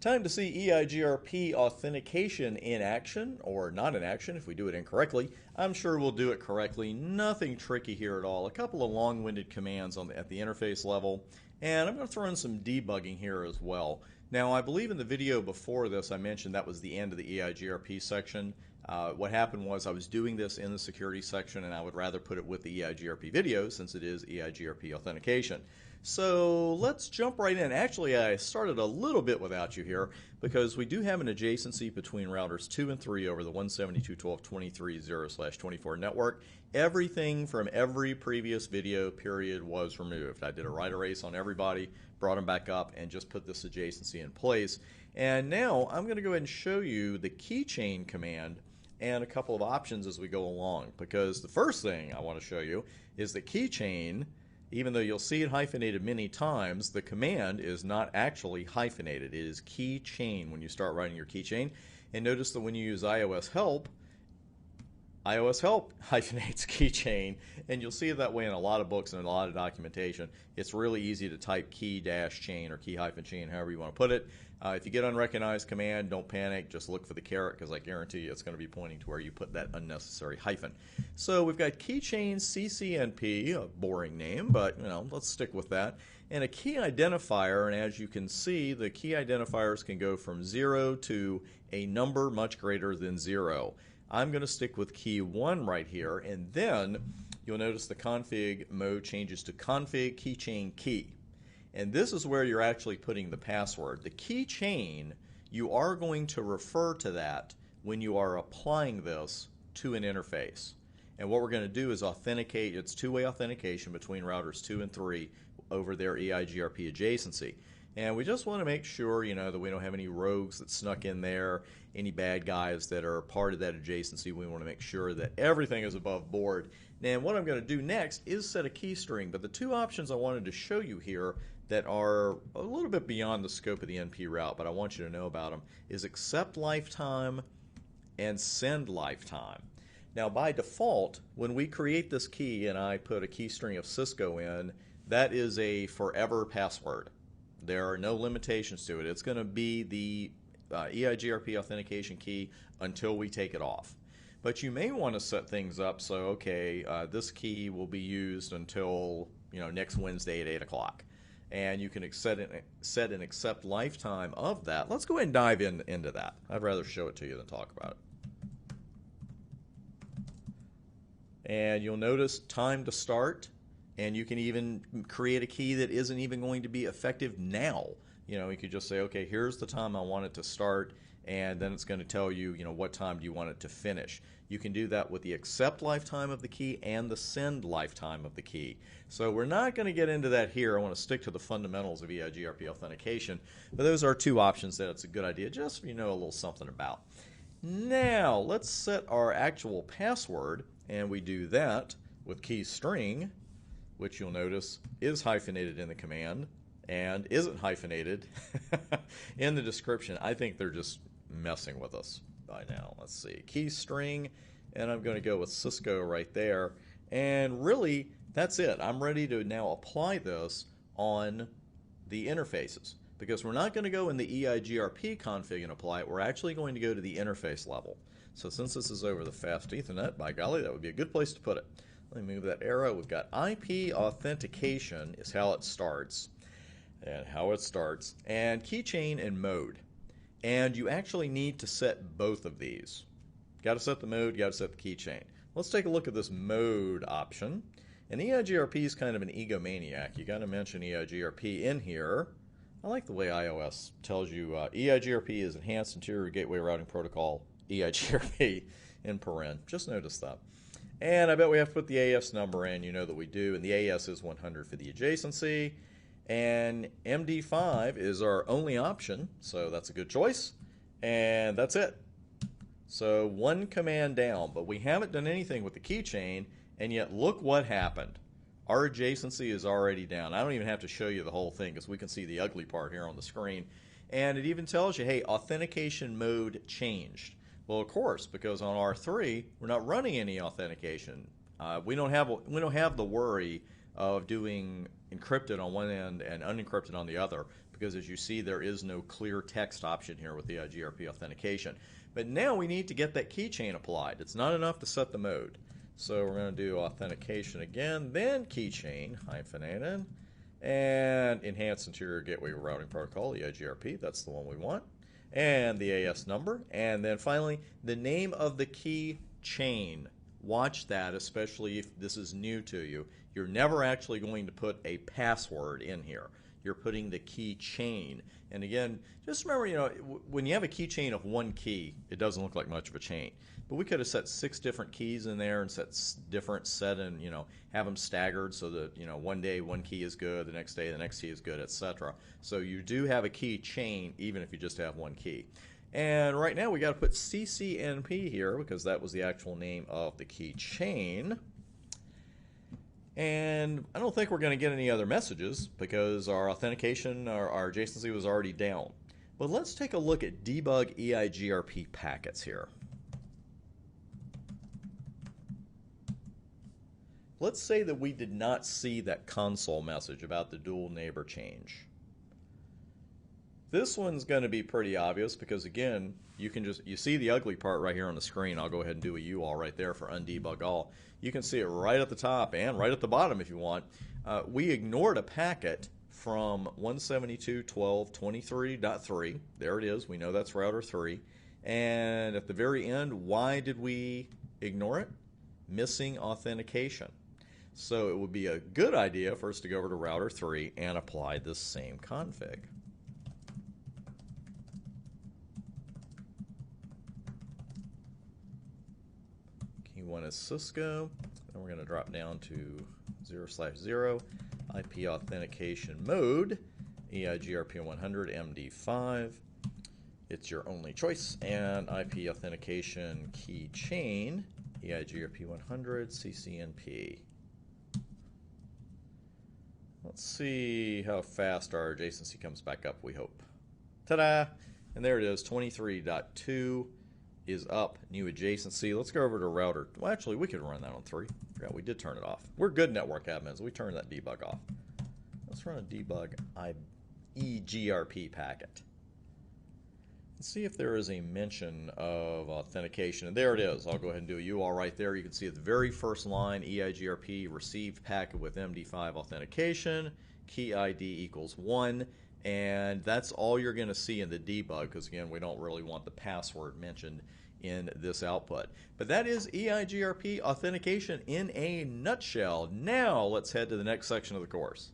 Time to see EIGRP authentication in action, or not in action if we do it incorrectly. I'm sure we'll do it correctly. Nothing tricky here at all. A couple of long-winded commands at the interface level, and I'm going to throw in some debugging here as well. Now, I believe in the video before this I mentioned that was the end of the EIGRP section. What happened was I was doing this in the security section, and I would rather put it with the EIGRP video since it is EIGRP authentication. So let's jump right in. Actually, I started a little bit without you here because we do have an adjacency between routers 2 and 3 over the 172.12.23.0/24 network. Everything from every previous video period was removed. I did a write erase on everybody, brought them back up, and just put this adjacency in place. And now I'm going to go ahead and show you the keychain command and a couple of options as we go along, because the first thing I want to show you is that keychain, even though you'll see it hyphenated many times, the command is not actually hyphenated. It is keychain when you start writing your keychain. And notice that when you use iOS help hyphenates keychain, and you'll see it that way in a lot of books and a lot of documentation. It's really easy to type key-chain or key-chain, however you want to put it. If you get unrecognized command, don't panic. Just look for the caret, because I guarantee you it's going to be pointing to where you put that unnecessary hyphen. So we've got keychain CCNP, a boring name, but let's stick with that. And a key identifier, and as you can see, the key identifiers can go from 0 to a number much greater than 0. I'm going to stick with key 1 right here, and then you'll notice the config mode changes to config keychain key. And this is where you're actually putting the password. The keychain, you are going to refer to that when you are applying this to an interface. And what we're going to do is authenticate. It's two-way authentication between routers 2 and 3 over their EIGRP adjacency. And we just want to make sure, that we don't have any rogues that snuck in there, any bad guys that are part of that adjacency. We want to make sure that everything is above board. And what I'm going to do next is set a key string. But the two options I wanted to show you here that are a little bit beyond the scope of the NP route, but I want you to know about them, is accept lifetime and send lifetime. Now, by default, when we create this key and I put a key string of Cisco in, that is a forever password. There are no limitations to it. It's going to be the EIGRP authentication key until we take it off. But you may want to set things up so, okay, this key will be used until next Wednesday at 8 o'clock. And you can set an accept lifetime of that. Let's go ahead and dive into that. I'd rather show it to you than talk about it. And you'll notice time to start. And you can even create a key that isn't even going to be effective now. You could just say, okay, here's the time I want it to start, and then it's going to tell you, what time do you want it to finish. You can do that with the accept lifetime of the key and the send lifetime of the key. So we're not going to get into that here. I want to stick to the fundamentals of EIGRP authentication, but those are two options that it's a good idea just so you know a little something about. Now, let's set our actual password, and we do that with key string, which you'll notice is hyphenated in the command and isn't hyphenated in the description. I think they're just messing with us by now. Let's see, key string, and I'm going to go with Cisco right there. And really, that's it. I'm ready to now apply this on the interfaces, because we're not going to go in the EIGRP config and apply it. We're actually going to go to the interface level. So since this is over the fast Ethernet, by golly, that would be a good place to put it. Let me move that arrow. We've got IP authentication is how it starts, and keychain and mode. And you actually need to set both of these. Got to set the mode, got to set the keychain. Let's take a look at this mode option. And EIGRP is kind of an egomaniac. You got to mention EIGRP in here. I like the way iOS tells you EIGRP is Enhanced Interior Gateway Routing Protocol, EIGRP in paren. Just notice that. And I bet we have to put the AS number in. You know that we do. And the AS is 100 for the adjacency. And MD5 is our only option, so that's a good choice. And that's it. So one command down. But we haven't done anything with the keychain, and yet look what happened. Our adjacency is already down. I don't even have to show you the whole thing because we can see the ugly part here on the screen. And it even tells you, hey, authentication mode changed. Well, of course, because on R3 we're not running any authentication. We don't have the worry of doing encrypted on one end and unencrypted on the other, because as you see, there is no clear text option here with the EIGRP authentication. But now we need to get that keychain applied. It's not enough to set the mode. So we're going to do authentication again, then keychain, hyphenated, and enhanced interior gateway routing protocol, EIGRP, that's the one we want, and the AS number, and then finally the name of the key chain. Watch that, especially if this is new to you. You're never actually going to put a password in here. You're putting the key chain. And again, just remember, you know, when you have a key chain of one key, it doesn't look like much of a chain. But we could have set 6 different keys in there and you know, have them staggered so that, you know, one day one key is good, the next day the next key is good, etc. So you do have a key chain even if you just have one key. And right now we got to put CCNP here because that was the actual name of the key chain. And I don't think we're going to get any other messages because our authentication, our adjacency was already down. But let's take a look at debug EIGRP packets here. Let's say that we did not see that console message about the dual neighbor change. This one's going to be pretty obvious because again, you see the ugly part right here on the screen. I'll go ahead and do a UL right there for undebug all. You can see it right at the top and right at the bottom if you want. We ignored a packet from 172.12.23.3. There it is. We know that's router 3. And at the very end, why did we ignore it? Missing authentication. So it would be a good idea for us to go over to router 3 and apply this same config. Key 1 is Cisco. Then we're going to drop down to 0/0 IP authentication mode, EIGRP 100 MD5. It's your only choice. And IP authentication key chain, EIGRP 100 CCNP. Let's see how fast our adjacency comes back up, we hope. Ta-da! And there it is, 23.2 is up, new adjacency. Let's go over to router. Well, actually, we could run that on 3. Forgot we did turn it off. We're good network admins. We turned that debug off. Let's run a debug EIGRP packet. Let's see if there is a mention of authentication. And there it is. I'll go ahead and do a UL right there. You can see at the very first line, EIGRP received packet with MD5 authentication, key ID equals 1. And that's all you're going to see in the debug because, again, we don't really want the password mentioned in this output. But that is EIGRP authentication in a nutshell. Now let's head to the next section of the course.